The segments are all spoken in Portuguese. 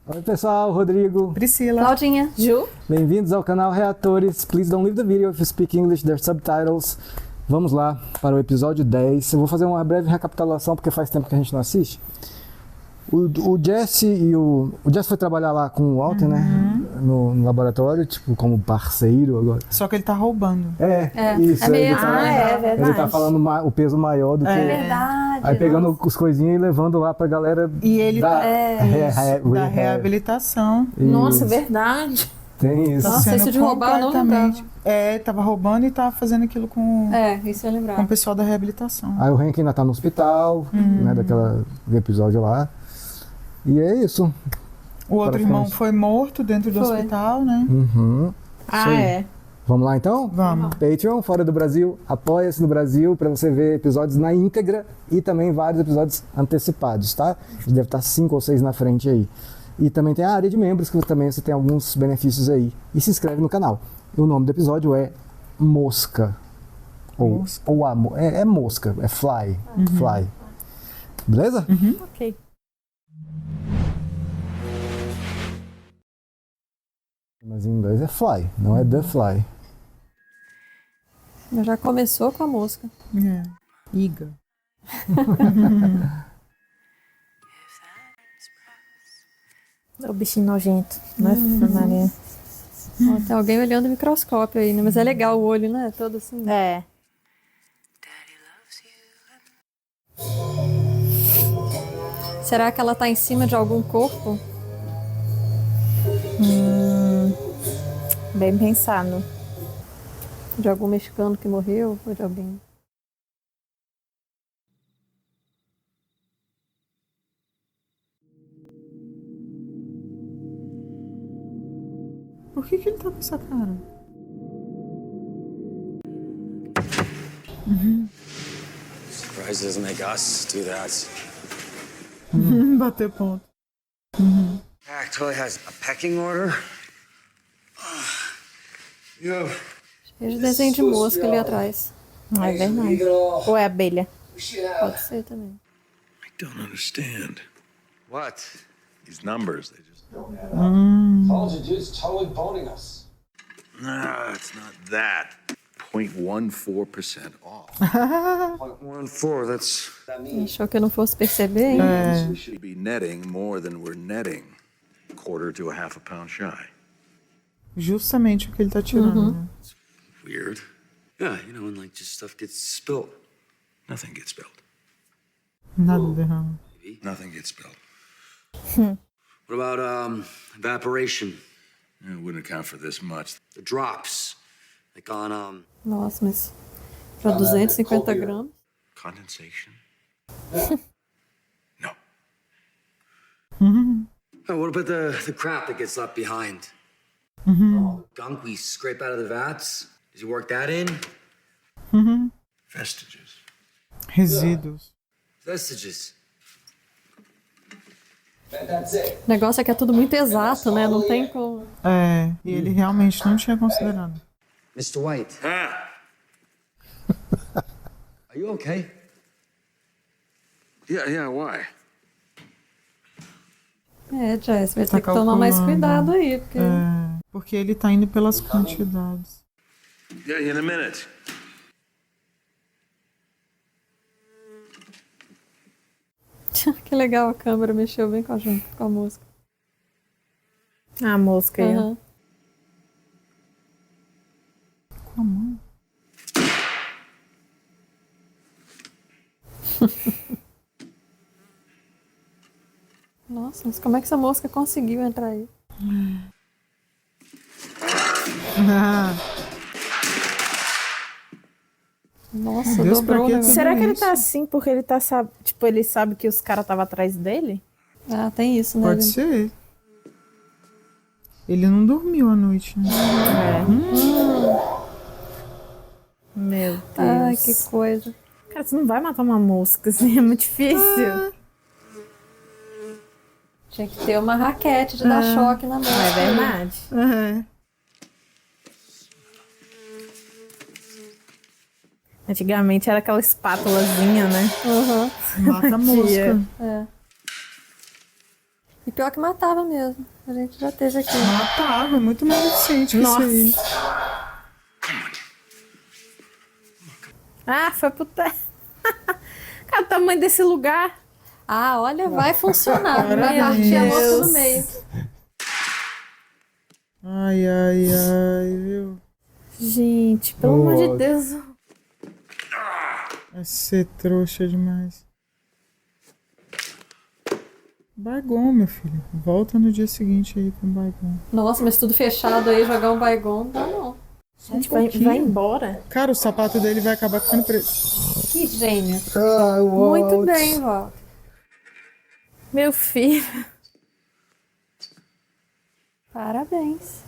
Oi pessoal, Rodrigo, Priscila, Claudinha, Ju. bem-vindos ao canal Reatores. Please don't leave the video if you speak English, there's subtitles. Vamos lá para o episódio 10. Eu vou fazer uma breve recapitulação porque faz tempo que a gente não assiste. O Jesse e o Jesse foi trabalhar lá com o Walter, né? No laboratório, tipo, como parceiro agora. só que ele tá roubando. Isso. É mesmo. Ele tá falando o peso maior do que... É verdade. Aí pegando os coisinhas e levando lá pra galera E ele da, da reabilitação. Nossa, verdade. Tem isso. Nossa, isso de roubar eu não lembrava. Tava roubando e tava fazendo aquilo com Isso eu lembrava. o pessoal da reabilitação. Aí o Hank ainda tá no hospital, né, do episódio lá. E é isso. O outro irmão foi morto dentro do hospital, né? Uhum. Ah, é. Vamos lá então? Vamos. Patreon, fora do Brasil, apoia-se no Brasil pra você ver episódios na íntegra e também vários episódios antecipados, tá? Deve estar 5 ou 6 na frente aí. E também tem a área de membros, que também você tem alguns benefícios aí. E se inscreve no canal. E o nome do episódio é Mosca. É mosca, é fly. Fly. Beleza? Ok. Mas em inglês é fly, não é the fly. Mas já começou com a mosca. Iga. O bichinho nojento, né, Maria? Ó, tem alguém olhando o microscópio aí, né? Mas é legal o olho, né? Todo assim. É. Será que ela tá em cima de algum corpo? Bem pensado. De algum mexicano que morreu? Ou de alguém? Por que ele tá com essa cara? Surprised it doesn't make us do that. Bater ponto. Jack totally has a pecking order. Veja o desenho de mosca ali atrás. É verdade. Ou é abelha? Pode ser também. I don't understand. What? These numbers, they just... Told you, dude's totally boning us. Nah, it's not that. 0.14% off. 0.14, that's... Achou que eu não fosse perceber, hein? We should be netting more than we're netting. Quarter to a half a pound shy. Justamente o que ele tá tirando, né? Weird. Yeah, you know, when like just stuff gets spilled. Nothing gets spilled. Nada derrama. Nothing gets spilled. What about evaporation? It wouldn't account for this much. The drops, like on Nossa, mas para 250 gramas. Condensation? No. Oh, what about the crap that gets left behind? Gunk we scrape out of the vats. Does he work that in? Vestiges. Resíduos. Vestiges. That's it. O negócio é que é tudo muito exato, né? Não tem como. E ele realmente não tinha considerado. Mr. White. Are you okay? Yeah, why? Jess, vai Tá ter que tomar mais calculando. cuidado aí, porque Porque ele tá indo pelas quantidades. Yeah, in a minute. que legal, a câmera mexeu bem com a música. A mosca aí. Aham. Com a mão. Nossa, mas como é que essa mosca conseguiu entrar aí? Nossa, Deus, dobrou pra o que negócio. Será que ele isso. tá assim porque ele tá tipo, ele sabe que os caras estavam atrás dele? Ah, tem isso, né? Pode ser. Ele não dormiu à noite, né? Meu Deus. Ai, que coisa. Cara, você não vai matar uma mosca, assim, é muito difícil. Tinha que ter uma raquete de dar choque na mosca. É verdade. Antigamente era aquela espátulazinha, né? Mata a mosca. É. E pior que matava mesmo. A gente já teve aqui. Matava, é muito mais eficiente que Nossa. isso aí. Ah, foi pro teto. Cara, o tamanho desse lugar. Ah, olha, vai funcionar. Vai Parabéns. partir a moça no meio. Ai, ai, ai, viu? Gente, pelo amor de Deus. Vai ser trouxa demais. Baigon, meu filho. Volta no dia seguinte aí com o Baigon. Nossa, mas tudo fechado aí, jogar um Baigon, não dá não. Gente, vai embora. Cara, o sapato dele vai acabar ficando preto. Que gênio. Ah, Muito bem, Val. Meu filho. Parabéns.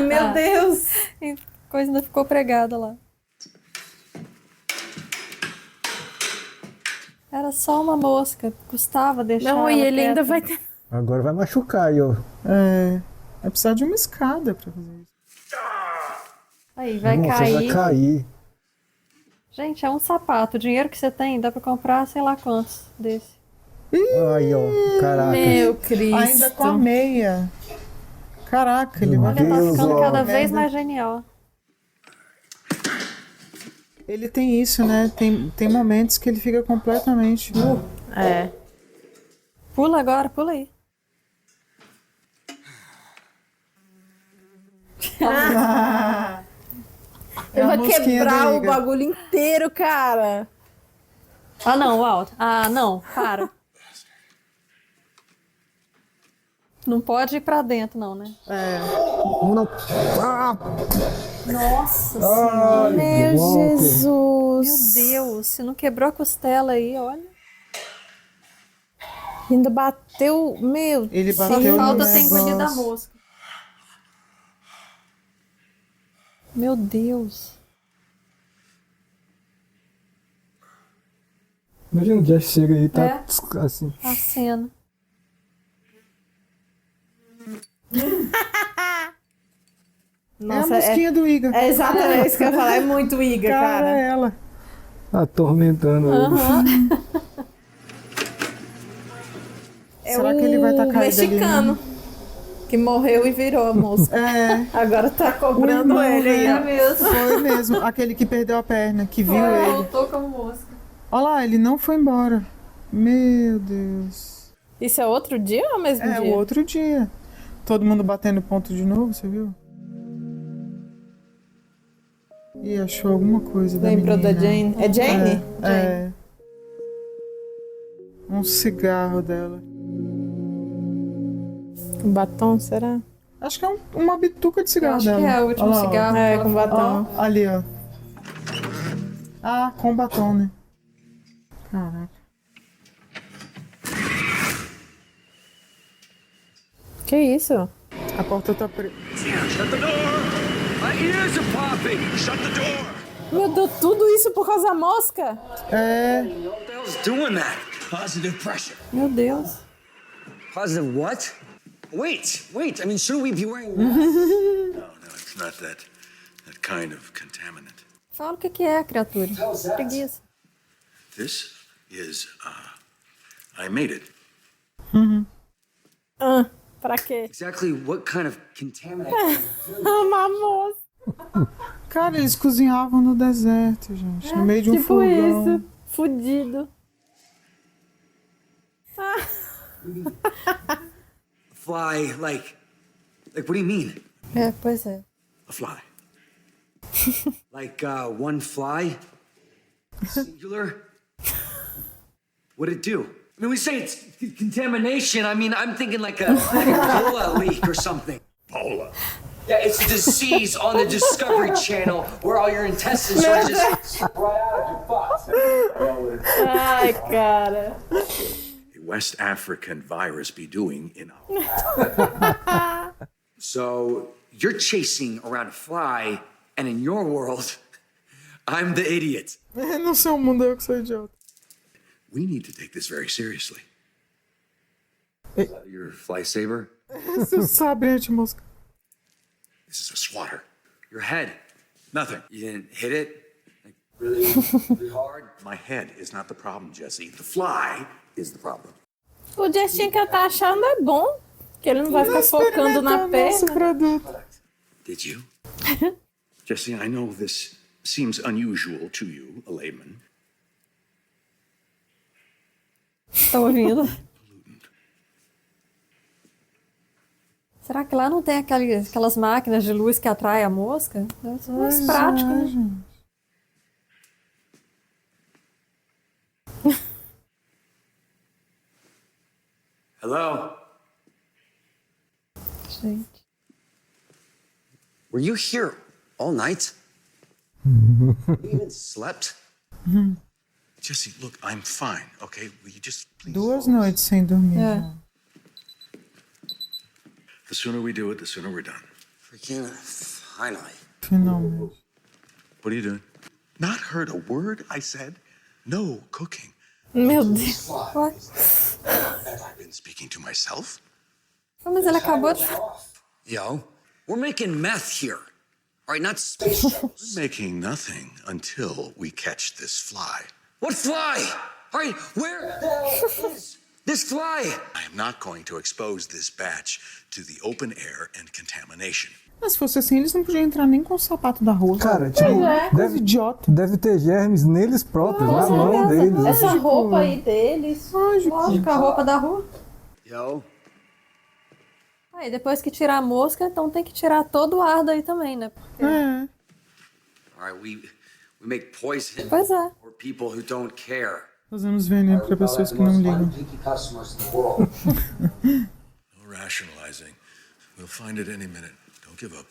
Meu Deus. A coisa ainda ficou pregada lá. Era só uma mosca. Custava deixar Não, ela e ele quieta. ainda vai ter... Agora vai machucar aí, ó. Vai precisar de uma escada pra fazer isso. Aí, vai Nossa, cair. vai cair. Gente, é um sapato. O dinheiro que você tem, dá pra comprar sei lá quantos desse. Aí, ó. Caraca. Meu Cristo. Ainda com a meia. Caraca, ele vai Olha, tá Deus, ficando ó. cada vez mais genial. Ele tem isso, né? Tem momentos que ele fica completamente. É. Pula agora, pula aí. Eu a vou mosquinha quebrar da o liga. bagulho inteiro, cara. Ah, não, Walt. Ah, não, para. Não pode ir pra dentro, não, né? Vamos não. Ah, Nossa Senhora. Meu Walter. Jesus. Meu Deus, se não quebrou a costela aí, olha. Ainda bateu. Meu Ele Só bateu no falta ter engolido a negócio. mosca. Meu Deus. imagina o Jeff chega aí e tá É. assim. A cena. Nossa, é a mosquinha do Iga. é exatamente isso que eu ia falar. É muito Iga, Cara, cara. é ela. Atormentando ele. É Será que ele vai estar caído ali? mexicano que morreu e virou a moça. É, Agora tá cobrando O irmão, ele aí, né? ó. mesmo. foi mesmo. Aquele que perdeu a perna, que viu ele. Voltou como mosca. Olha lá, ele não foi embora. Meu Deus. Isso é outro dia ou é o mesmo É, dia? o outro dia. Todo mundo batendo ponto de novo, você viu? E achou alguma coisa da Lembrou menina. da Jane? É Jane? É. Um cigarro dela. Um batom, será? Acho que é uma bituca de Eu cigarro acho dela. que é o último Olha lá, ó. cigarro. É, que com ela batom. Ó, ali, ó. Ah, com batom, né? Caraca. Que isso? A porta tá preta. Shut the door! My ears are popping! Shut the door! Meu Deus, tudo isso por causa da mosca? É. What the hell's doing that? Positive pressure. Meu Deus. Positive what? Wait. I mean, shouldn't we be wearing No, it's not that kind of contaminant. Fala o que é, criatura. Preguiça. This is, I made it. Pra quê? exactly what kind of contaminant? Uma moça. Cara, eles cozinhavam no deserto, gente. No meio de um Tipo fogão. isso. Fudido. Fly, like what do you mean? É, pois é. A fly. Like one fly? Singular? What'd it do? I mean, we say it's contamination. I mean, I'm thinking like a Ebola leak or something. Ebola. Yeah, it's a disease on the Discovery Channel where all your intestines are just Right out of your butt. Ai, cara. A West African virus be doing in So you're chasing around a fly, and in your world, I'm the idiot. No seu mundo eu que sou idiota. We need to take this very seriously. Your fly saber? Seu sabre anti-mosca. This is a swatter. Your head. Nothing. You didn't hit it? Like Really hard? My head is not the problem, Jesse. The fly is the problem. O Justin que eu tá achando é bom, que ele não vai ficar focando na Nosso perna. produto. Did you? Jesse, I know this seems unusual to you, a layman. Tá ouvindo? Será que lá não tem aquelas máquinas de luz que atraem a mosca? Deve ser mais prático, né? Hello? Gente. Were you here all night? You even slept? Jesse, look, I'm fine, okay? Will you just please... 2 noites sem dormir. É. The sooner we do it, the sooner we're done. Freaking finally. Finalmente. What are you doing? Not heard a word I said? No cooking. Meu Deus. Ué? Have I been speaking to myself? Mas ele acabou de... Yo, we're making meth here. All right, not space shuttles. We're making nothing until we catch this fly. What fly? All right, where the hell is this fly? I am not going to expose this batch to the open air and contamination. Mas se fosse assim, eles não podiam entrar nem com o sapato da rua. Cara, tipo, Coisa deve, idiota. deve ter germes neles próprios, na mão deles. Essa roupa aí deles. Lógico, a roupa da rua. Yo, Aí depois que tirar a mosca, então tem que tirar todo o ar daí também, né? Porque... É. all right, we make poison Pois é. for people who don't care. Fazemos veneno pra pessoas que não ligam. Pinky customers in the world. No rationalizing. We'll find it any minute. Don't give up.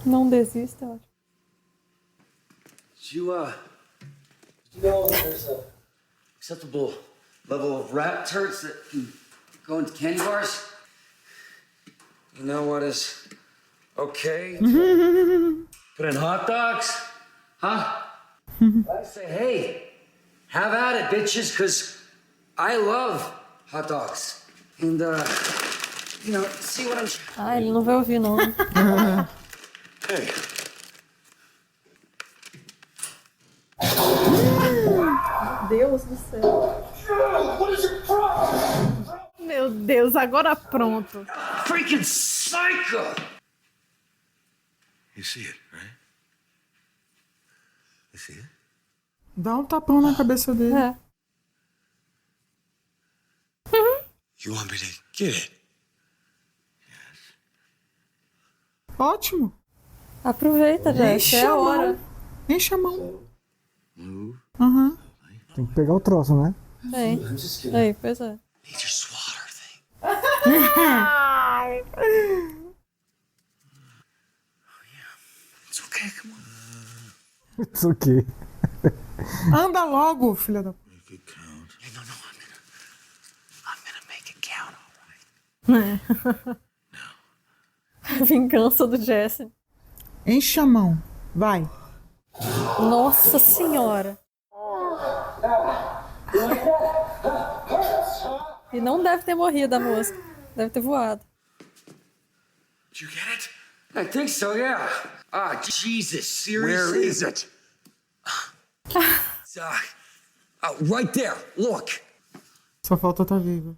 Não desista, eu acho. Did you know that there's a acceptable level of rat turds that can go into candy bars? You know what is okay? Put in hot dogs? Huh? I say, hey, have at it, bitches, because I love hot dogs. And, you know, see what I'm... Ah, ele não vai ouvir, não. Hey, Deus do céu. Meu Deus, agora pronto. Freaking psycho! you see it, right? You see it? Dá um tapão na cabeça dele. É. You want me to get it? Ótimo. Aproveita, gente. É a hora. Enche a mão. Move. Aham. Tem que pegar o troço, né? Tem. Aí, pois é. Need your swatter thing. It's okay, come on. It's okay. Anda logo, filha da... Make it count. Hey, no, I'm gonna make it count, all right? A vingança do Jesse. Enche a mão. Vai. Nossa senhora. E não deve ter morrido a mosca. Deve ter voado. Did you get it? I think so, yeah. Ah, Jesus, seriously? Where is it? It's, right there, look. Só falta estar viva.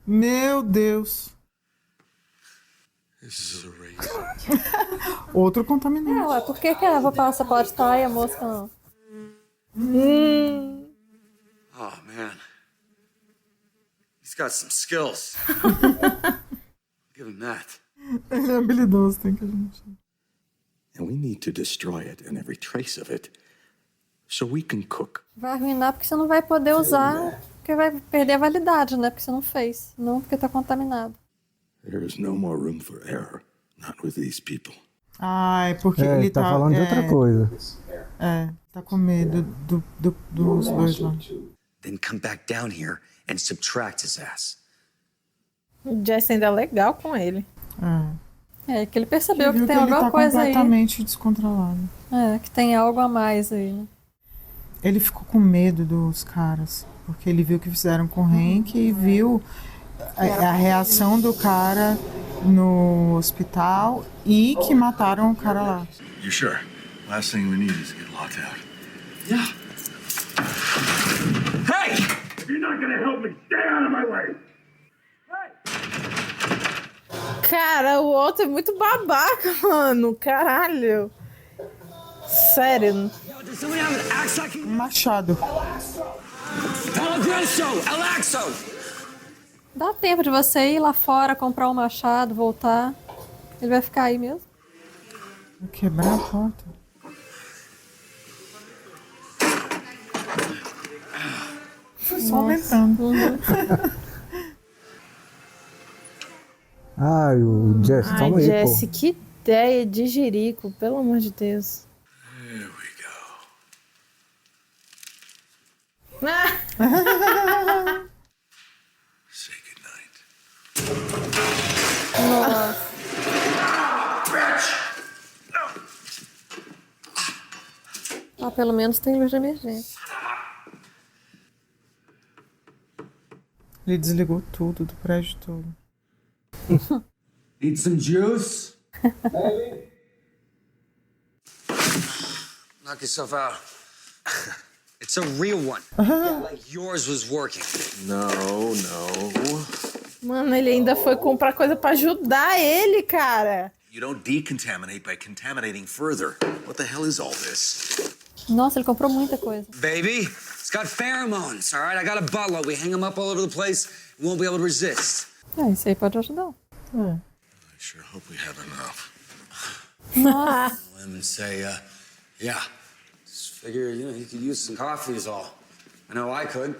Meu Deus. This is a race. Outro É, contaminante. ué, por que a erva passa pode estar e a mosca não? Oh, man. He's got some skills. Give him that. Ele é habilidoso, tem que a gente... And we need to destroy it and every trace of it so we can cook. Vai arruinar porque você não vai poder usar, porque vai perder a validade, né? Porque você não fez, não porque tá contaminado. There is no more room for error, not with these people. Ai, porque É, ele tá falando de outra coisa. É, tá com medo dos dois lá. Then come back down here and subtract his ass. O Jesse ainda é legal com ele. É. É, que ele percebeu Viu que tem ele alguma tá coisa aí. completamente descontrolado. É, que tem algo a mais aí, né? Ele ficou com medo dos caras, porque ele viu o que fizeram com o Hank e viu a reação do cara no hospital e que mataram o cara lá. You sure? Last thing we need is to get locked out. Yeah. Hey! If you're not gonna help me, stay out of my way! Cara, o outro é muito babaca, mano. Caralho. Sério. Does somebody have an axe I can... Machado. Telegrasso! Alaxo! Dá tempo de você ir lá fora, comprar um machado, voltar. Ele vai ficar aí mesmo. Vou quebrar a porta. Foi só aumentando. Ai, o Jess, Ai, calma aí, Jesse, pô. que ideia de jirico, pelo amor de Deus. There we go. Ah, Say goodnight. Ah, pelo menos tem luz de emergência. Ele desligou tudo do prédio todo. Need some juice? Maybe. Knock yourself out. It's a real one. Like yours was working. No. mano, ele ainda foi comprar coisa pra ajudar ele, cara. You don't decontaminate by contaminating further. What the hell is all this? Nossa, ele comprou muita coisa. Baby, it's got pheromones, all right? I got a bottle. We hang them up all over the place. You won't be able to resist. Isso aí pode ajudar. I sure hope we have enough. Women say, yeah. Just figure, you could use some coffee is all. I know I could.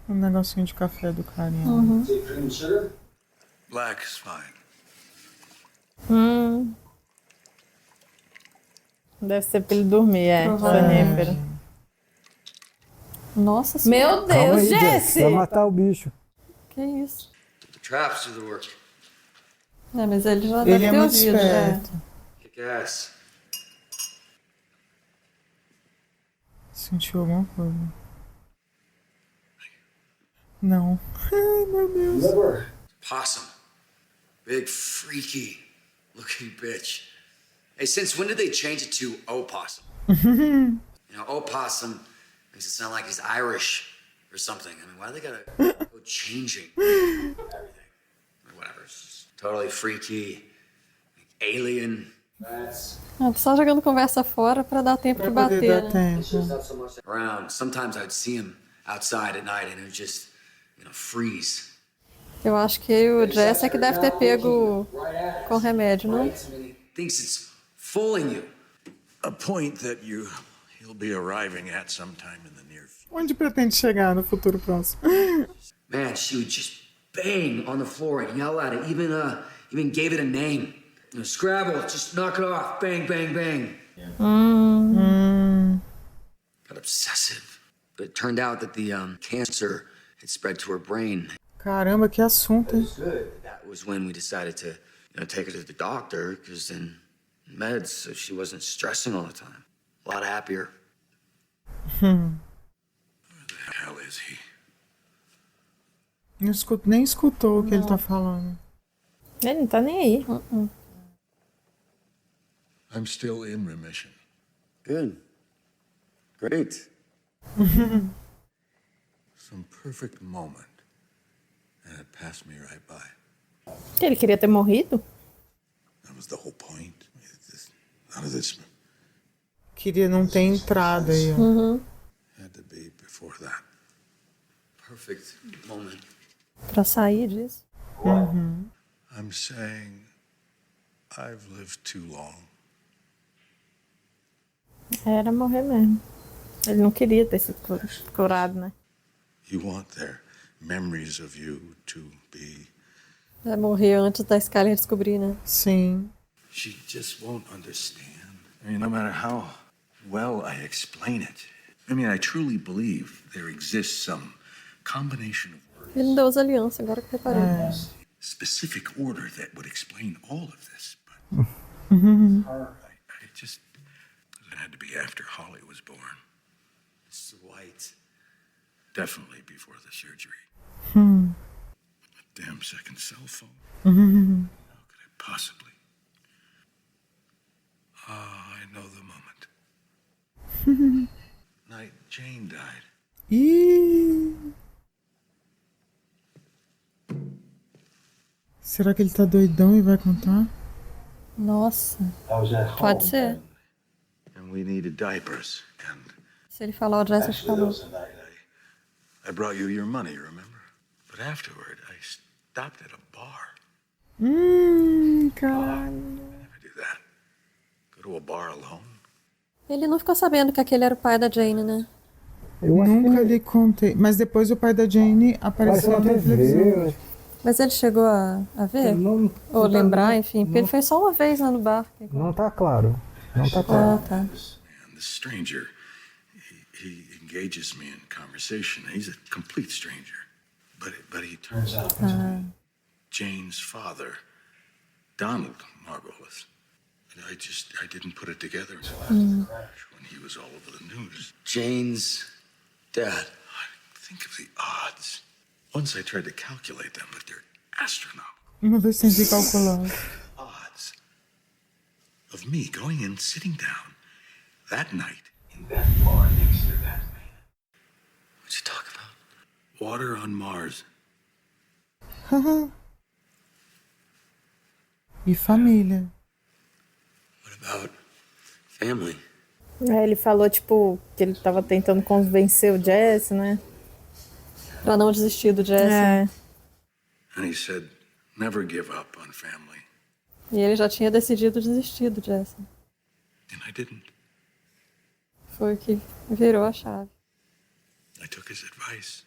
Negocinho de café do carinha. Is it cream sugar? Black is fine. Deve ser pra ele dormir, sonífero. Nossa senhora. Meu Calma Deus, aí, Jesse! Vai matar o bicho. Que isso? The traps do the work. É, mas ele já Ele deve é ter muito ouvido. esperto. Kick ass. Sentiu alguma coisa? Não. Ai, meu Deus. Liver. Possum. Big, freaky looking bitch. Hey, since when did they change it to opossum? Opossum makes it sound like he's Irish or something. I mean, why do they gotta go changing everything? Or whatever. It's just totally freaky, like alien. That's Só jogando conversa fora pra dar tempo de Pra poder bater, dar né? it's tempo. just not so much. Around. Sometimes I'd see him outside at night and it would just, freeze. Eu acho que o Jess é que deve ter pego com remédio, não? I mean, he thinks it's fooling you. A point that he'll be arriving at sometime in the near future. Onde pretende chegar no futuro próximo? Man, she would just bang on the floor and yell at it. Even gave it a name. Scrabble, just knock it off. Bang, bang, bang. Got obsessive. But it turned out that the cancer had spread to her brain. Caramba, que assunto, hein? That was when we decided to take her to the doctor, because then meds, so she wasn't stressing all the time. A lot happier. Where the hell is he? Nem escutou o que ele tá falando. Ele não tá nem aí. I'm still in remission. Good. Great. Some perfect moment. And it passed me right by. Ele queria ter morrido? That was the whole point. None of this Queria não ter entrado aí, ó. had to be before that. Perfect moment. Pra sair disso. I'm saying I've lived too long. Era morrer mesmo. Ele não queria ter sido curado, né? You want their memories of you to be... Vai morrer antes da Skyler descobrir, né? Sim. She just won't understand. I mean, no matter how well I explain it. I mean, I truly believe there exists some combination of words, Ele não deu as alianças, agora que reparei. specific order that would explain all of this. But I just... It had to be after Holly was born. Mr. White. Definitely before the surgery. A damn second cell phone. How could I possibly? I know the moment. Night Jane died. Ih! Será que ele tá doidão e vai contar? Nossa, I was at home. pode ser. And we needed diapers. And Se ele falar, o Jesse Actually, there falou. was a night I brought you your money, remember? But afterward, I stopped at a bar. Caralho. Never do that. Go to a bar alone. Ele não ficou sabendo que aquele era o pai da Jane, né? Eu acho que Nunca ele lhe contei. Mas depois o pai da Jane apareceu apareceu na na televisão. TV. Mas ele chegou a ver? Não, Ou não tá- lembrar, enfim. Porque ele foi só uma vez lá no bar. Não tá claro. Não tá claro. Ah, tá. And the stranger, he engages me in conversation. He's a complete stranger. But he turns out to be Jane's father, Donald Margolis. And I didn't put it together until after the crash, when he was all over the news. Jane's dad. Think of the odds. Once I tried to calculate them, but they're astronomical. Uma vez tentei calcular. Odds of me going in, sitting down that night in that bar next to that man. What'd you talk about? water on Mars. E família. What about family? Aí ele falou, tipo, que ele tava tentando convencer o Jesse, né? Pra não desistir do Jesse. É. And he said, never give up on family. E ele já tinha decidido desistir do Jesse. And I didn't. Foi o que virou a chave. I took his advice.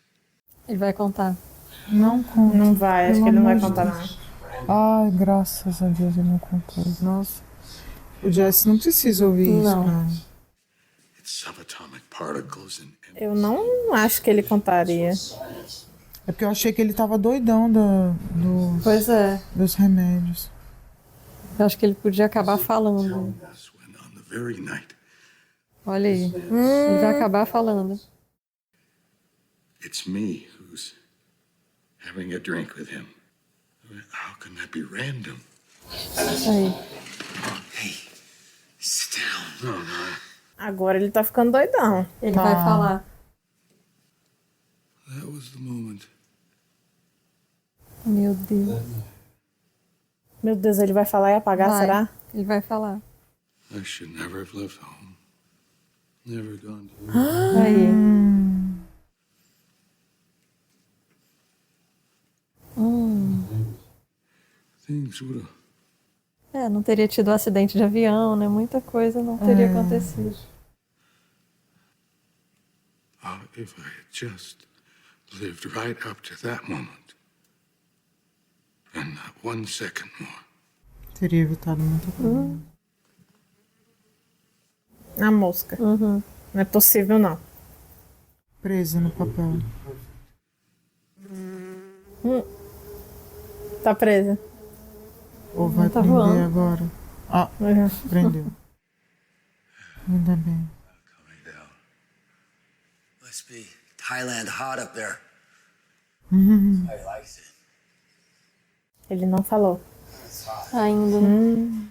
Ele vai contar. Não conta. Não vai, acho Pelo que ele não vai amor de contar, Deus. não. Ai, graças a Deus ele não contou. Nossa. O Jesse não precisa ouvir isso, Não. cara. It's subatomic particles and Eu não acho que ele contaria. É porque eu achei que ele tava doidão Pois é. dos remédios. Eu acho que ele podia acabar falando. that's when on the very night Olha aí. Ele vai acabar falando. it's me who's having a drink with him. How can that be random? Aí. Hey, sit down. No, no. Agora ele tá ficando doidão. Ele vai falar. That was the moment. Meu Deus. Meu Deus, ele vai falar e apagar, Vai. será? Ele vai falar. I should never have left home. Never gone to Aí. things would have. É, não teria tido um acidente de avião, né? Muita coisa não teria acontecido. If I had just lived right up to that moment, and not 1 second more. Teria evitado muita coisa. A mosca. Não é possível, não. Presa no papel. Tá presa. Ou vai Tá prender voando. agora. Ah, prendeu. Ainda bem. Coming down. Must be Thailand hot up there. I likes it. Ele não falou. Ainda, né?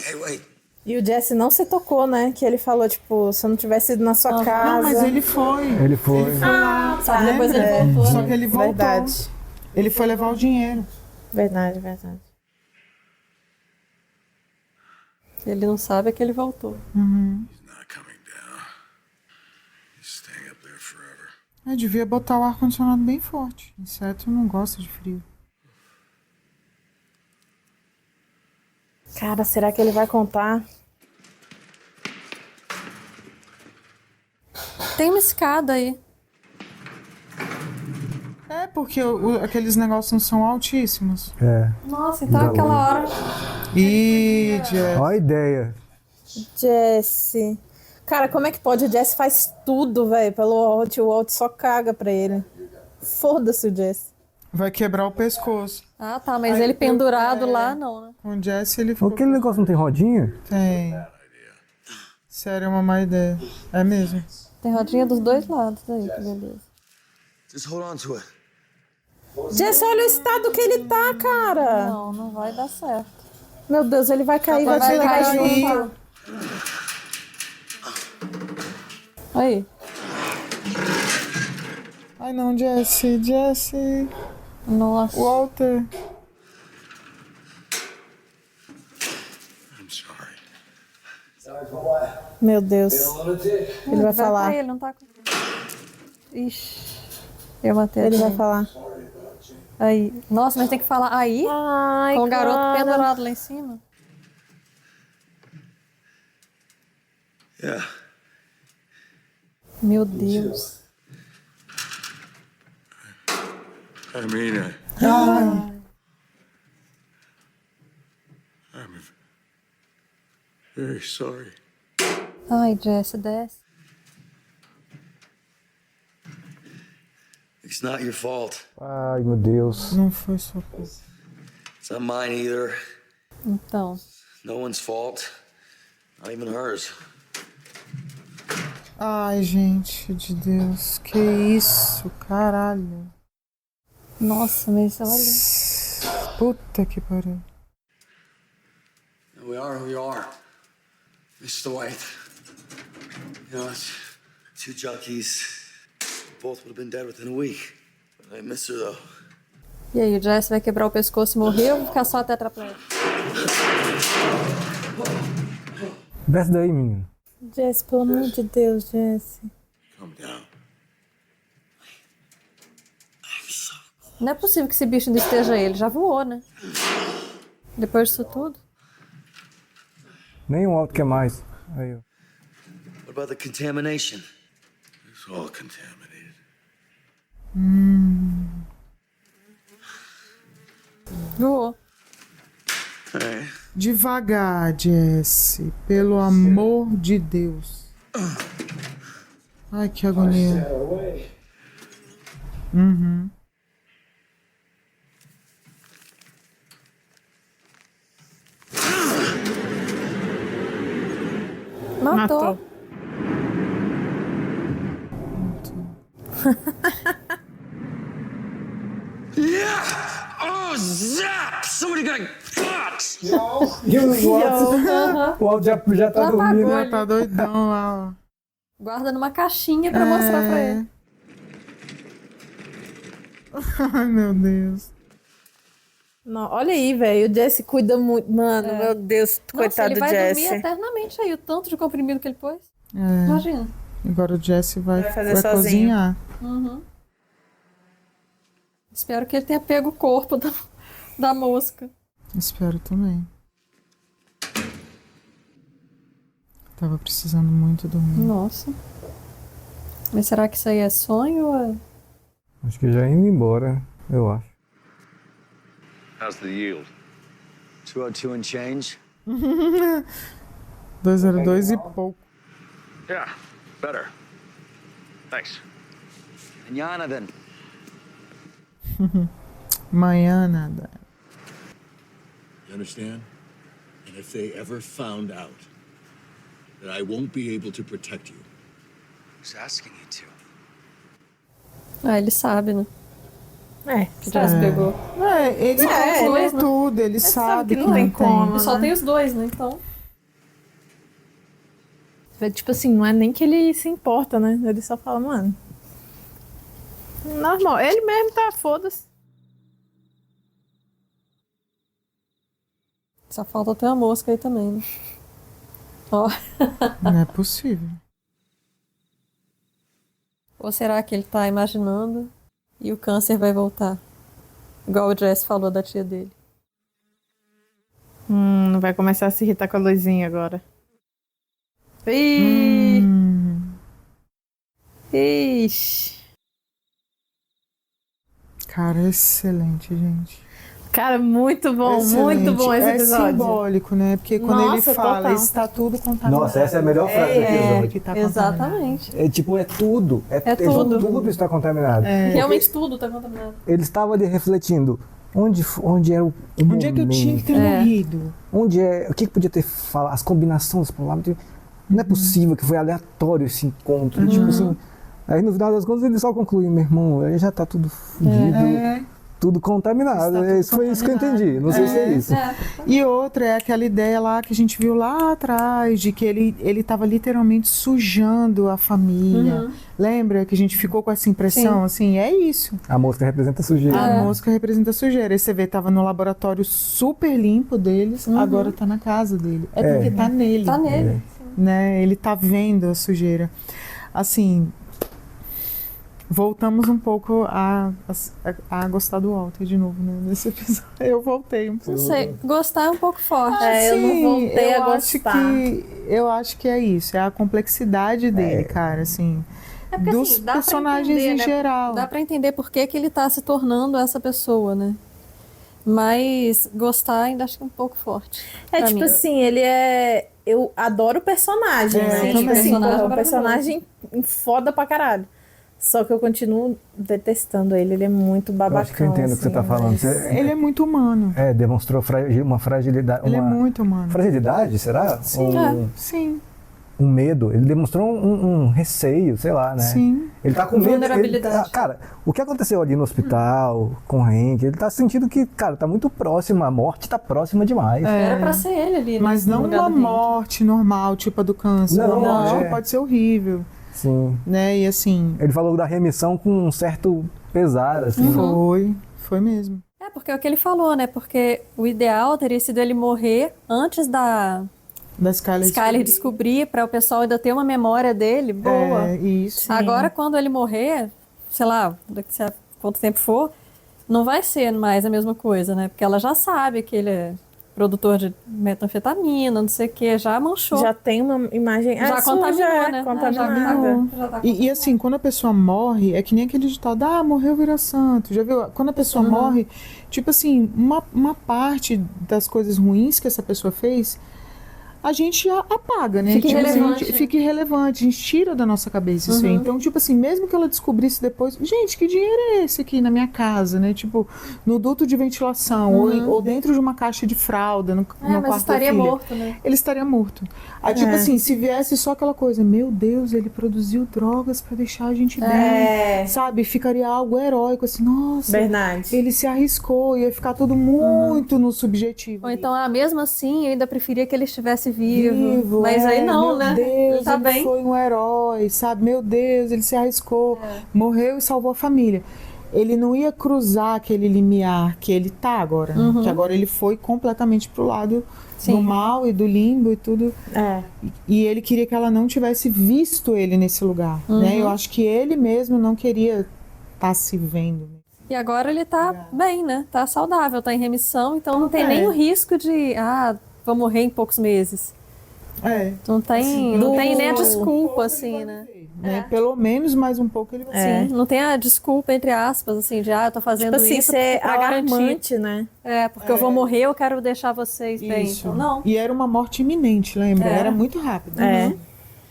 Hey, wait. E o Jesse não se tocou, né? Que ele falou, tipo, se eu não tivesse ido na sua casa. Não, mas ele foi. Ele foi. Só que depois ele É. voltou. Só que ele voltou. Verdade. Ele foi levar o dinheiro. Verdade, verdade. Ele não sabe que ele voltou. He's not coming down. He's staying up there forever. Eu devia botar o ar-condicionado bem forte. Inseto não gosta de frio. Cara, será que ele vai contar? Tem uma escada aí. É, porque aqueles negócios não são altíssimos. É. Nossa, então aquela hora. Ih, Jess. Ó a ideia. Jesse. Cara, como é que pode? O Jesse faz tudo, velho, pelo Walt. O Walt só caga pra ele. Foda-se o Jesse. Vai quebrar o pescoço. Ah, tá, mas ele pendurado lá, não, né? Com o Jesse ele ficou... Aquele negócio não tem rodinha? Tem. Sério, é uma má ideia. É mesmo. Tem rodinha dos dois lados aí, que beleza. Just hold on to it. Jesse, olha o estado que ele tá, cara. Não, não vai dar certo. Meu Deus, ele vai cair, vai Vai levar cair. junto. Aí. Ai não, Jesse. Nossa. Walter. I'm sorry. Sorry for what? Meu Deus. Been a lunatic. Ele vai falar. Ele não tá com... Ixi. Eu matei Ele a vai Jane. falar. Aí. Nossa, mas tem que falar aí? Ai, Com o garoto cara. pendurado lá em cima? Yeah. Meu Deus. I mean, I'm very sorry. Ai, Jesse, desce. It's not your fault. Ai, meu Deus. Não foi sua culpa. It's not mine either. Então. No one's fault. Not even hers. Ai, gente de Deus. Que isso, caralho. Nossa, mas olha. Puta que pariu. We are who we are. Mr. White. You know, it's two junkies. Both would have been dead within a week. I miss her though. E aí, o Jesse vai quebrar o pescoço e morrer ou vai ficar só tetraplégico? Desce daí, menino. Jesse, pelo amor de Deus, Jesse. Calm down. Não é possível que esse bicho ainda esteja aí. Ele já voou, né? Depois disso tudo. Nem um alto quer mais. Aí, ó. What about the contamination? It's all contaminated. Voou. All right. Devagar, Jesse. Pelo amor de Deus. Ai, que agonia. Stay away. Matou. Yeah! Oh, zap! Somebody got caught! E o Alto já tá Já dormindo. apagou. Já tá doidão lá, ó. Guarda numa caixinha pra mostrar pra ele. Ai, meu Deus. Não, olha aí, velho. O Jesse cuida muito. Mano, meu Deus, Nossa, coitado ele do vai dormir Jesse. eternamente aí, o tanto de comprimido que ele pôs. É. Imagina. Agora o Jesse vai fazer sozinho. cozinhar. Espero que ele tenha pego o corpo da mosca. Espero também. Tava precisando muito dormir. Nossa. Mas será que isso aí é sonho ou é... Acho que já indo embora, eu acho. How's the yield? 202 and change. 202 e pouco. Yeah, better. Thanks. Manana then. Manhã nada. You understand? And if they ever found out that I won't be able to protect you, Who's asking you to? Ah, ele sabe, né? É, Que já se pegou. Ele calculou dois, né? tudo, ele sabe que não tem como. E só tem os dois, né? Então. Tipo assim, não é nem que ele se importa, né? Ele só fala, mano. Normal. Ele mesmo tá, foda-se. Só falta ter uma mosca aí também, né? Ó. Não é possível. Ou será que ele tá imaginando e o câncer vai voltar? Igual o Jess falou da tia dele. Não vai começar a se irritar com a luzinha agora. Ih! Ixi. Cara, excelente, gente. Cara, muito bom, Excelente. muito bom esse episódio. É simbólico, né? Porque quando Nossa, ele fala, total. está tudo contaminado. Nossa, essa é a melhor frase do episódio. que tá contaminado. Exatamente. É tipo, é tudo. É tudo. Tudo está contaminado. Realmente tudo tá contaminado. Ele estava ali refletindo. Onde era o Onde é que eu tinha que ter morrido? Onde é, o que podia ter falado, as combinações das palavras. Não é possível que foi aleatório esse encontro. Tipo assim, aí no final das contas ele só conclui, meu irmão, aí já tá tudo fodido. tudo contaminado. Está tudo Isso foi isso que eu contaminado. entendi. Não sei se é isso. E outra é aquela ideia lá que a gente viu lá atrás, de que ele estava literalmente sujando a família. Lembra que a gente ficou com essa impressão? Assim, é isso. A mosca representa sujeira. A mosca representa sujeira. Aí você vê, tava no laboratório super limpo deles, agora tá na casa dele. É porque tá nele. Tá nele. Né? Ele tá vendo a sujeira. Assim, voltamos um pouco a gostar do Walter de novo, né? Nesse episódio. Eu voltei um pouco. Não sei, gostar é um pouco forte. É, eu não voltei a gostar. Eu acho que é isso, é a complexidade dele, cara, assim. É porque, dos assim, dá pra personagens entender, em né? geral. Dá pra entender por que ele tá se tornando essa pessoa, né? Mas gostar ainda acho que é um pouco forte. É pra tipo mim. assim, ele é. Eu adoro o personagem, É, né? eu Tipo também. assim, Personagem porra, o maravilhoso. personagem foda pra caralho. Só que eu continuo detestando ele é muito Eu babacão. acho que eu entendo o que você tá assim, falando. mas- Você, Ele é muito humano. demonstrou uma fragilidade. Ele é uma muito humano. fragilidade, será? Sim, Um medo. Ele demonstrou um receio, sei lá, né? sim. Ele tá com medo. Vulnerabilidade. Cara, o que aconteceu ali no hospital com o Hank, ele tá sentindo que, cara, tá muito próximo, a morte tá próxima demais. Era pra ser ele ali, né? Mas não no lugar uma do Hank. morte normal, tipo a do câncer. Não, Uma morte é. que pode ser horrível, Sim. né? E assim, Ele falou da remissão com um certo pesar, assim. foi mesmo. É, porque é o que ele falou, né? Porque o ideal teria sido ele morrer antes da Da Skyler descobrir, para o pessoal ainda ter uma memória dele boa. É, isso. Agora, quando ele morrer, sei lá, daqui a quanto tempo for, não vai ser mais a mesma coisa, né? Porque ela já sabe que ele é produtor de metanfetamina, não sei o quê, já manchou. Já tem uma imagem. Já suja, contaminou, né? Contaminada. Já tá E assim, quando a pessoa morre, é que nem aquele ditado, morreu vira santo. Já viu? Quando a pessoa morre, tipo assim, uma parte das coisas ruins que essa pessoa fez, a gente apaga, né? Fica Tipo, irrelevante, assim, fica irrelevante, a gente tira da nossa cabeça isso aí. Então, tipo assim, mesmo que ela descobrisse depois, gente, que dinheiro é esse aqui na minha casa, né? Tipo, no duto de ventilação, ou dentro de uma caixa de fralda, no mas quarto estaria da filha. morto, né? Ele estaria morto. Aí, tipo assim, se viesse só aquela coisa, meu Deus, ele produziu drogas pra deixar a gente bem, sabe? Ficaria algo heróico, assim, nossa, Verdade. ele se arriscou, ia ficar tudo muito no subjetivo. Ou então, mesmo assim, eu ainda preferia que ele estivesse vivo. Mas aí não, meu né? Deus, Ele tá bem. foi um herói, sabe? Meu Deus, ele se arriscou, morreu e salvou a família. Ele não ia cruzar aquele limiar que ele tá agora, né? Que agora ele foi completamente pro lado do mal e do limbo e tudo. E ele queria que ela não tivesse visto ele nesse lugar, né? Eu acho que ele mesmo não queria estar se vendo. E agora ele tá bem, né? Tá saudável, tá em remissão, então não tem nem o risco de, vou morrer em poucos meses. Não tem, não tem nem a desculpa, assim, né? Pelo menos mais um pouco ele vai Sim, não tem a desculpa, entre aspas, assim, de, eu tô fazendo Tipo assim, isso ser pra garantir. alarmante, né? Porque eu vou morrer, eu quero deixar vocês bem. Isso. Então, não, E era uma morte imenente, lembra? Era muito rápido.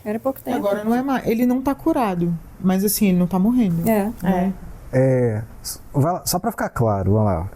era pouco tempo. Agora não é mais. Ele não tá curado, mas assim, ele não tá morrendo. Vai lá, só pra ficar claro, vamos lá.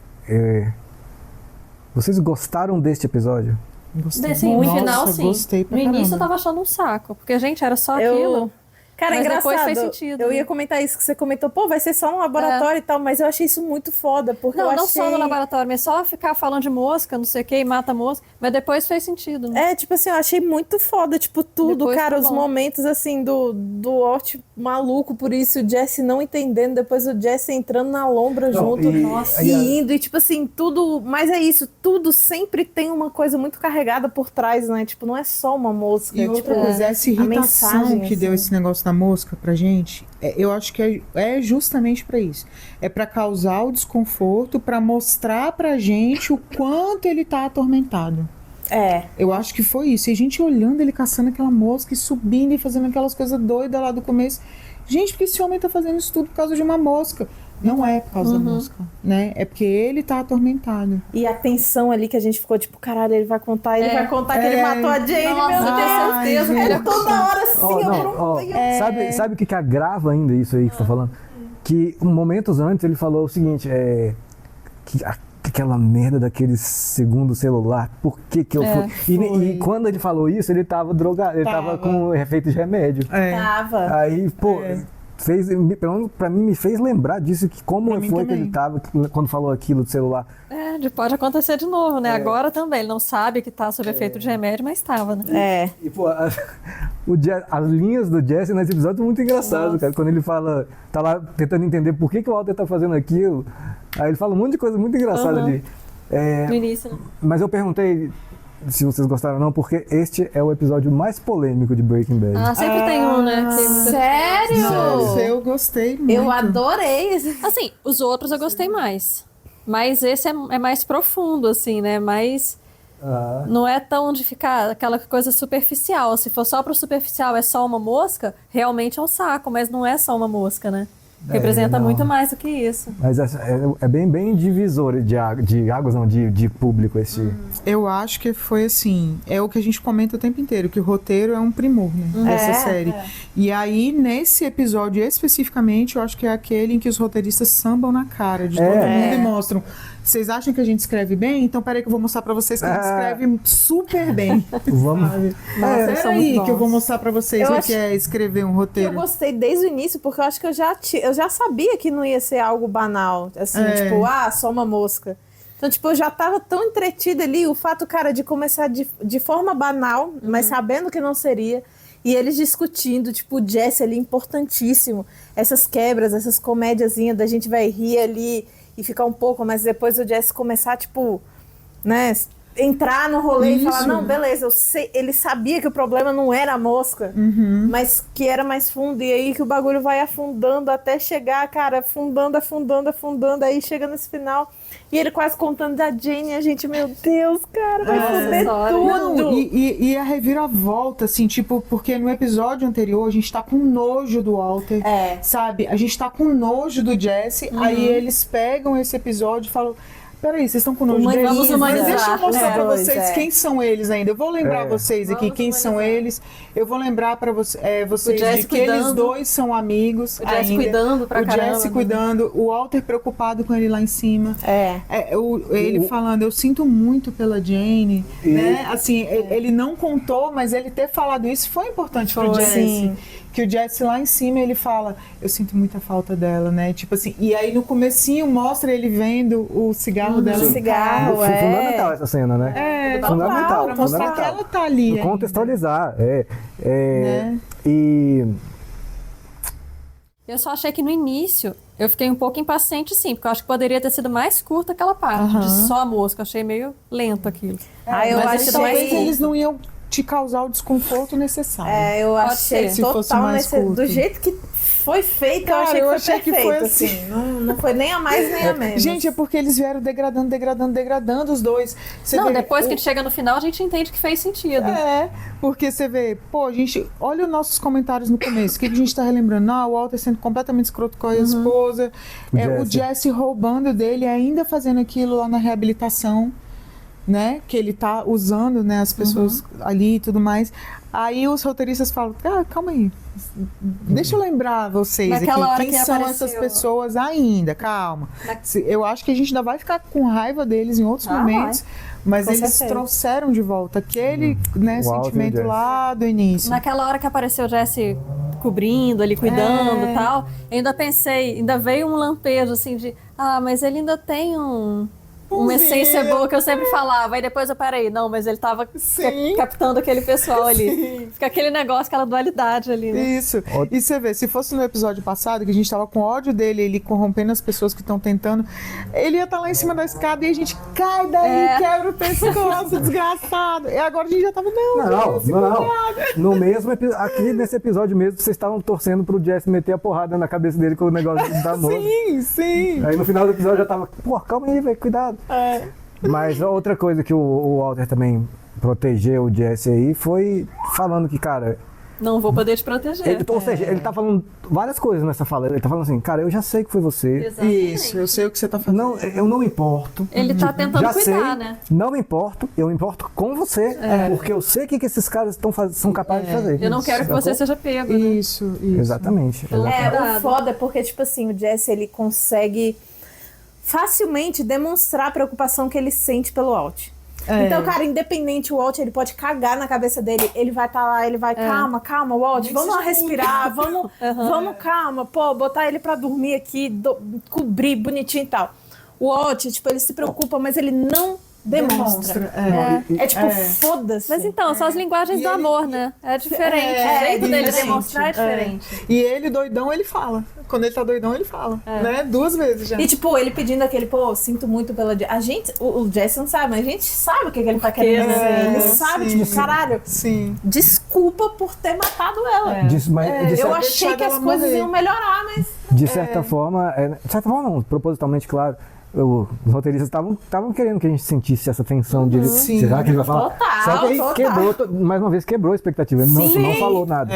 Vocês gostaram deste episódio? Gostei. Sim, no Nossa, final, sim. Gostei pra No início eu caramba. tava achando um saco, porque, gente, era só aquilo. Cara, Mas depois engraçado. fez sentido, Eu né? ia comentar isso que você comentou. Pô, vai ser só um laboratório e tal, mas eu achei isso muito foda, porque eu Não, achei... não só no laboratório, mas só ficar falando de mosca, não sei o que, e mata mosca. Mas depois fez sentido, né? Tipo assim, eu achei muito foda, tipo, tudo, Depois cara, foi os bom. momentos, assim, do Ort maluco por isso, o Jesse não entendendo, depois o Jesse entrando na lombra junto, e indo, e tipo assim, tudo, mas é isso, tudo sempre tem uma coisa muito carregada por trás, né, tipo, não é só uma mosca, E outra tipo, coisa, essa irritação mensagem, que deu assim. esse negócio da mosca pra gente, eu acho que é justamente pra isso. É pra causar o desconforto, pra mostrar pra gente o quanto ele tá atormentado. Eu acho que foi isso. E a gente olhando ele caçando aquela mosca e subindo e fazendo aquelas coisas doidas lá do começo. Gente, por que esse homem tá fazendo isso tudo por causa de uma mosca? Não é por causa da mosca, né? É porque ele tá atormentado. E a tensão ali que a gente ficou tipo, caralho, ele vai contar que ele matou a Jane, Nossa, meu eu tenho Deus. certeza que ele Ele toda hora assim, Sabe o que agrava ainda isso aí que você tá falando? Que momentos antes ele falou o seguinte, aquela merda daquele segundo celular, por que eu fui? E quando ele falou isso, ele tava drogado, ele tava com efeito de remédio. Tava. Aí, pô, fez, pelo menos pra mim, me fez lembrar disso, que como Pra mim foi que também. ele tava quando falou aquilo do celular. Pode acontecer de novo, né? Agora também. Ele não sabe que tá sob efeito de remédio, mas estava, né? E, pô, as linhas do Jesse nesse episódio são muito engraçadas, cara. Quando ele fala, tá lá tentando entender por que o Walter tá fazendo aquilo, aí ele fala um monte de coisa muito engraçada ali. No início, né? Mas eu perguntei se vocês gostaram ou não, porque este é o episódio mais polêmico de Breaking Bad. Sempre tem um, né? Sério? Eu gostei muito. Eu adorei esse. Assim, os outros eu gostei mais. Mas esse é mais profundo, assim, né? Mais... Não é tão de ficar aquela coisa superficial. Se for só pro superficial, é só uma mosca, realmente é um saco. Mas não é só uma mosca, né? Representa muito mais do que isso. Mas é bem divisor de águas, não, de público esse... Eu acho que foi assim, é o que a gente comenta o tempo inteiro, que o roteiro é um primor, né, dessa série. E aí, nesse episódio especificamente, eu acho que é aquele em que os roteiristas sambam na cara de todo mundo e mostram. Vocês acham que a gente escreve bem? Então peraí que eu vou mostrar pra vocês que a gente escreve super bem. Vamos... Peraí que eu vou mostrar pra vocês o que é escrever um roteiro. Eu gostei desde o início, porque eu acho que eu já sabia que não ia ser algo banal. Assim, tipo, só uma mosca. Então, tipo, eu já tava tão entretida ali, o fato, cara, de começar de forma banal, mas sabendo que não seria. E eles discutindo, tipo, o Jesse ali, importantíssimo. Essas quebras, essas comédiazinhas da gente vai rir ali e ficar um pouco, mas depois o Jesse começar, tipo, né, entrar no rolê e falar, não, beleza, eu sei, ele sabia que o problema não era a mosca, mas que era mais fundo, e aí que o bagulho vai afundando até chegar, cara, afundando, aí chega nesse final, e ele quase contando da Jane, e a gente, meu Deus, cara, vai foder tudo. Não, e a reviravolta, assim, tipo, porque no episódio anterior a gente tá com nojo do Walter, sabe? A gente tá com nojo do Jesse, aí eles pegam esse episódio e falam... Peraí, vocês estão com nojo deles? Vamos Mas deixa eu mostrar pra pois vocês quem são eles ainda. Eu vou lembrar vocês aqui quem são eles. Eu vou lembrar pra vocês de que eles dois são amigos. O Jesse cuidando pra caramba. O Jesse cuidando, o Walter preocupado com ele lá em cima. Ele falando, eu sinto muito pela Jane. Né? Assim, ele não contou, mas ele ter falado isso foi importante pro Jesse. Sim. Que o Jesse lá em cima, ele fala, eu sinto muita falta dela, né? Tipo assim, e aí no comecinho mostra ele vendo o cigarro dela. O cigarro, Foi fundamental essa cena, né? Fundamental. Pra mostrar que ela tá ali. Contextualizar, Né? E... Eu só achei que no início eu fiquei um pouco impaciente, sim, porque eu acho que poderia ter sido mais curta aquela parte, de só a mosca. Eu achei meio lento aquilo. Eu Mas acho talvez que eles não iam te causar o desconforto necessário. eu achei ser. Se fosse total mais curto. do jeito que foi feito, Cara, eu achei que foi perfeito, assim. Não foi nem a mais nem a menos. Gente, é porque eles vieram degradando os dois. Você Não, vê, depois que chega no final, a gente entende que fez sentido. Porque você vê, pô, gente, olha os nossos comentários no começo, o que a gente tá relembrando? O Walter sendo completamente escroto com a esposa, o Jesse roubando dele, ainda fazendo aquilo lá na reabilitação, né, que ele tá usando, né, as pessoas ali e tudo mais. Aí os roteiristas falam, calma aí, deixa eu lembrar vocês Naquela hora aqui, quem que são apareceu. essas pessoas ainda, calma. Eu acho que a gente ainda vai ficar com raiva deles em outros momentos, mas Com eles certeza. trouxeram de volta aquele, né, Walter sentimento e Jesse. lá do início. Naquela hora que apareceu o Jesse cobrindo ali, cuidando e tal, eu ainda pensei, ainda veio um lampejo assim de, mas ele ainda tem uma essência boa que eu sempre falava. Aí depois eu parei, não, mas ele tava captando aquele pessoal ali. Fica aquele negócio, aquela dualidade ali, né? Isso. E você vê, se fosse no episódio passado, que a gente tava com ódio dele, ele corrompendo as pessoas que estão tentando, ele ia estar lá em cima da escada e a gente cai daí, quebra o pescoço, desgraçado. E agora a gente já tava, Não. No mesmo aqui nesse episódio mesmo, vocês estavam torcendo pro Jesse meter a porrada na cabeça dele com o negócio da moça. Sim. Aí no final do episódio já tava, pô, calma aí, velho, cuidado. Mas outra coisa que o Walter também protegeu o Jesse aí foi falando que, cara... Não vou poder te proteger. Ou seja, ele tá falando várias coisas nessa fala. Ele tá falando assim, cara, eu já sei que foi você. Exatamente. Isso, eu sei o que você tá fazendo. Não, eu não me importo. Ele tá tentando Já cuidar, sei, né? Não me importo, eu me importo com você, porque eu sei o que esses caras são capazes de fazer. Eu não quero que você seja pego, né? Isso. Exatamente. O foda é porque, tipo assim, o Jesse, ele consegue facilmente demonstrar a preocupação que ele sente pelo Walt. Então, cara, independente, o Walt, ele pode cagar na cabeça dele, ele vai estar lá, ele vai, calma, Walt, vamos lá respirar, vamos, calma, pô, botar ele pra dormir aqui, cobrir bonitinho e tal. O Walt, tipo, ele se preocupa, mas ele não demonstra. Tipo, foda-se. Mas então, são as linguagens do amor, né? É diferente. O jeito dele demonstrar é diferente. E ele, doidão, ele fala. Quando ele tá doidão, ele fala. Né? 2 vezes já. E tipo, ele pedindo aquele, pô, sinto muito pela... A gente, o Jesse não sabe, mas a gente sabe o que ele tá querendo dizer. Ele sabe, tipo, caralho, desculpa por ter matado ela. Eu achei que as coisas iam melhorar, mas... De certa forma, não, propositalmente, claro. Os roteiristas estavam querendo que a gente sentisse essa tensão de será que ele vai falar? Só que aí quebrou, mais uma vez quebrou a expectativa. Ele não falou nada.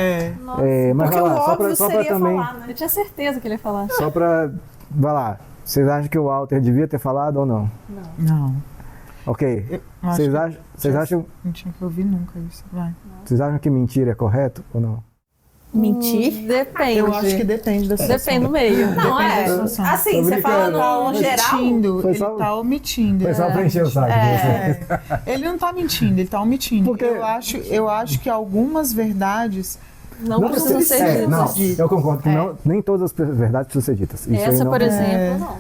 Mas vai lá, só pra também. Falar, né? Eu tinha certeza que ele ia falar. Só pra. Vai lá. Vocês acham que o Walter devia ter falado ou não? Não. Ok. Vocês acham. Não tinha que ouvir nunca isso. Vai. Vocês acham que mentir é correto ou não? Mentir? Depende. Eu acho que depende da situação. Depende do meio. Não, assim, você fala no geral... Ele tá omitindo. Foi só pra encher o saco. Ele não tá mentindo, ele tá omitindo. Porque... Eu acho que algumas verdades não precisam ser ditas. Não, eu concordo que nem todas as verdades precisam ser ditas. Essa, por exemplo, não.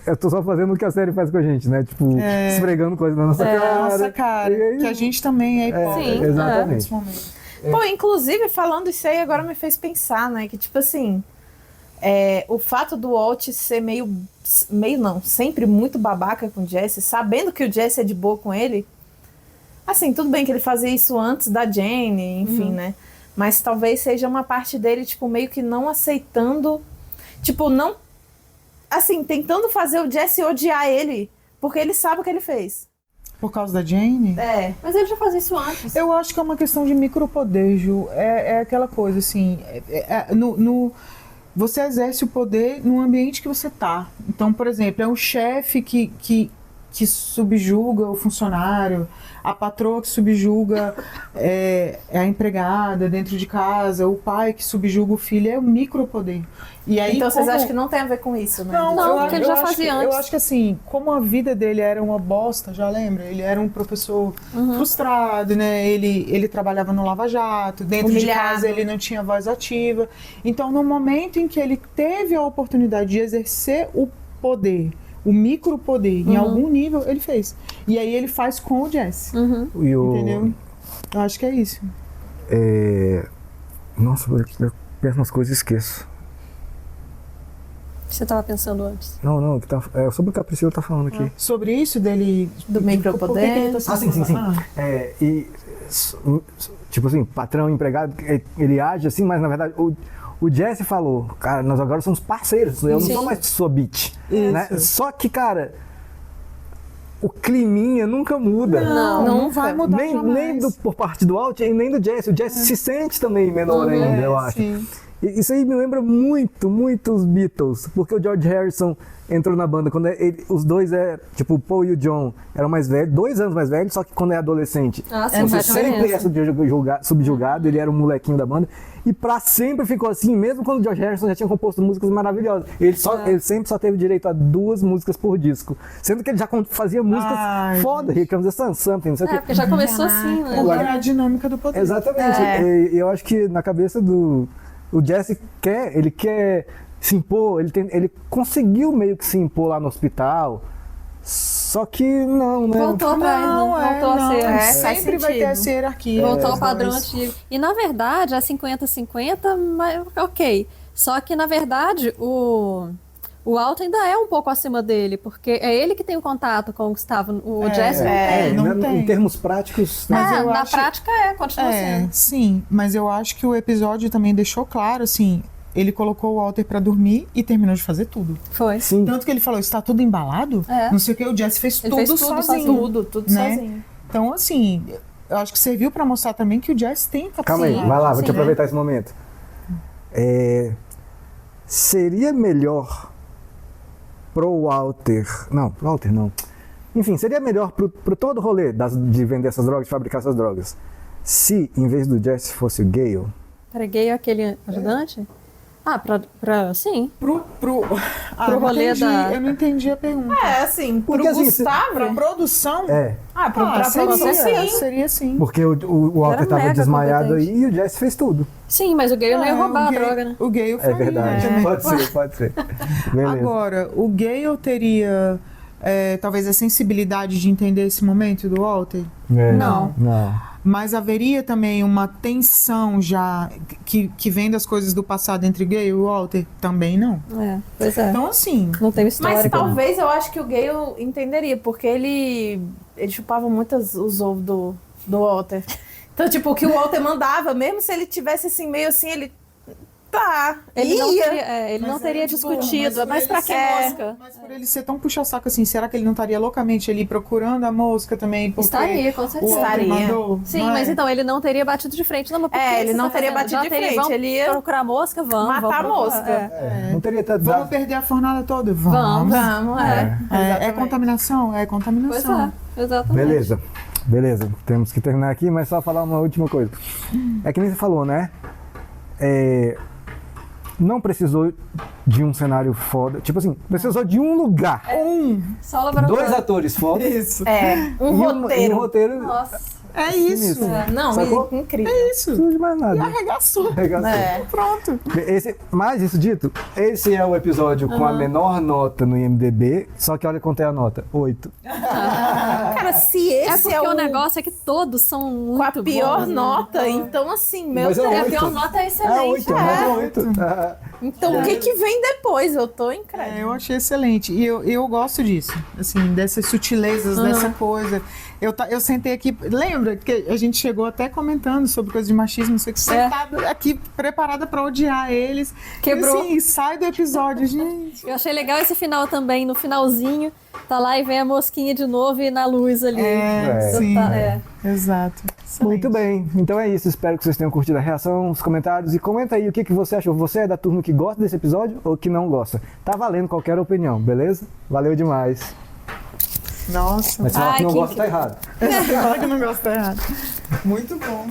Eu tô só fazendo o que a série faz com a gente, né? Tipo, esfregando coisa na nossa cara. Que a gente também é hipócrita. Exatamente. Nesse momento. Pô, inclusive, falando isso aí, agora me fez pensar, né? Que, tipo assim, o fato do Walt ser meio não, sempre muito babaca com o Jesse, sabendo que o Jesse é de boa com ele, assim, tudo bem que ele fazia isso antes da Jane, enfim, né? Mas talvez seja uma parte dele, tipo, meio que não aceitando, tipo, não, assim, tentando fazer o Jesse odiar ele, porque ele sabe o que ele fez. Por causa da Jane? Mas ele já fazia isso antes. Eu acho que é uma questão de micropoder, Ju. É aquela coisa, assim... você exerce o poder no ambiente que você tá. Então, por exemplo, é um chefe que subjuga o funcionário, a patroa que subjuga a empregada dentro de casa, o pai que subjuga o filho, é o micropoder. E aí, então vocês acham que não tem a ver com isso, né? Não, porque ele já fazia antes. Eu acho que assim, como a vida dele era uma bosta, já lembra? Ele era um professor frustrado, né? Ele trabalhava no Lava Jato, dentro de casa ele não tinha voz ativa. Então, no momento em que ele teve a oportunidade de exercer o poder, o micropoder, em algum nível, ele fez. E aí ele faz com o Jesse. Entendeu? Eu acho que é isso. Nossa, eu penso umas coisas e esqueço. Você estava pensando antes? Não, sobre o que a Priscila tá falando aqui. Sobre isso dele... Do micropoder? Sim. Tipo assim, patrão, empregado, ele age assim, mas na verdade o Jesse falou, cara, nós agora somos parceiros, eu não sou mais sua bitch, né? Só que, cara, o climinha nunca muda. Não vai mudar nem por parte do Walt e nem do Jesse. O Jesse se sente também menor ainda, eu acho. Sim. Isso aí me lembra muito os Beatles, porque o George Harrison entrou na banda quando os dois tipo o Paul e o John eram mais velhos, 2 anos mais velhos, só que quando é adolescente, você sempre é subjugado, ele era um molequinho da banda, e pra sempre ficou assim, mesmo quando o George Harrison já tinha composto músicas maravilhosas. Ele sempre só teve direito a 2 músicas por disco, sendo que ele já fazia músicas foda, Here Comes the Sun, Something, não sei o quê. Porque já começou assim, né? Porque é a dinâmica do poder. Exatamente, eu acho que na cabeça o Jesse quer se impor, ele conseguiu meio que se impor lá no hospital, só que não, né? Voltou a ser. Sempre vai ter essa hierarquia. Voltou ao padrão antigo. E na verdade, é 50-50, mas ok. Só que na verdade, o Walt ainda é um pouco acima dele, porque é ele que tem o contato com o Gustavo. O Jesse não tem. Em termos práticos... Na prática continua sendo. Sim, mas eu acho que o episódio também deixou claro, assim, ele colocou o Walter pra dormir e terminou de fazer tudo. Foi. Sim. Tanto que ele falou, está tudo embalado? Não sei o que, o Jesse fez tudo sozinho. Tudo sozinho. Então, assim, eu acho que serviu pra mostrar também que o Jesse tem capacidade. Calma aí, vai lá, vou te aproveitar esse momento. Seria melhor pro Walter... Não, pro Walter não. Enfim, seria melhor pro todo o rolê de vender essas drogas, de fabricar essas drogas, se, em vez do Jesse, fosse o Gale. Peraí, Gale é aquele ajudante? Sim. Pro rolê da... Eu não entendi a pergunta. Assim, Porque, pro assim, Gustavo... Pra produção? Pra produção, sim. Seria sim. Porque o Walter tava mega desmaiado competente. aí e o Jesse fez tudo. Sim, mas o Gale não ia roubar a droga, né? O Gale faria. É verdade. Também. Pode ser. Beleza. Agora, o Gale teria talvez a sensibilidade de entender esse momento do Walter? Não. Mas haveria também uma tensão já que vem das coisas do passado entre Gale e Walter? Também não. Pois é. Então, assim... Não tem história. Mas talvez eu acho que o Gale entenderia, porque ele chupava muito os ovos do Walter. Então, tipo, o que o Walter mandava, mesmo se ele tivesse assim, meio assim, ele... Ele ia. não teria discutido, mas pra que mosca? Mas por ele ser tão puxa-saco assim, será que ele não estaria loucamente ali procurando a mosca também? Estaria, com certeza. O Walter mandou? Sim, mas então ele não teria batido de frente. Não, mas por que ele você não tá teria fazendo? batido de frente, Vamos ele ia procurar a mosca, vamos. matar a vamos mosca. Não teria tanto Vamos perder a fornalha toda? Vamos. É contaminação? É contaminação. Pois é, exatamente. Beleza, temos que terminar aqui, mas só falar uma última coisa. É que nem você falou, né? Não precisou de um cenário foda. Tipo assim, precisou de um lugar. Só o laboratório. 2 atores foda. Isso. E um roteiro. Nossa. É isso. Não, Sacou? incrível. É isso. Não precisa de mais nada. E arregaçou. Pronto. Mas isso dito, esse é o episódio com a menor nota no IMDb, só que olha quanto é a nota, 8. Cara, se esse porque o negócio é que todos são muito com a pior bons, né? nota, então assim, meu Mas Deus. A pior nota é excelente. 8. Então o que vem depois? Eu tô incrédula. Eu achei excelente. E eu gosto disso. Assim, dessas sutilezas, dessa coisa. Eu sentei aqui. Lembra que a gente chegou até comentando sobre coisa de machismo, não sei o que, sentada aqui, preparada pra odiar eles. Quebrou. E assim, sai do episódio, gente. Eu achei legal esse final também, no finalzinho, tá lá e vem a mosquinha de novo e na luz ali. Sim. É. Exato. Excelente. Muito bem, então é isso. Espero que vocês tenham curtido a reação, os comentários. E comenta aí o que você achou. Você é da turma que gosta desse episódio ou que não gosta? Tá valendo qualquer opinião, beleza? Valeu demais. Nossa. Mas se falar que não gosta, tá errado. Fala que não gosta, tá errado. Muito bom.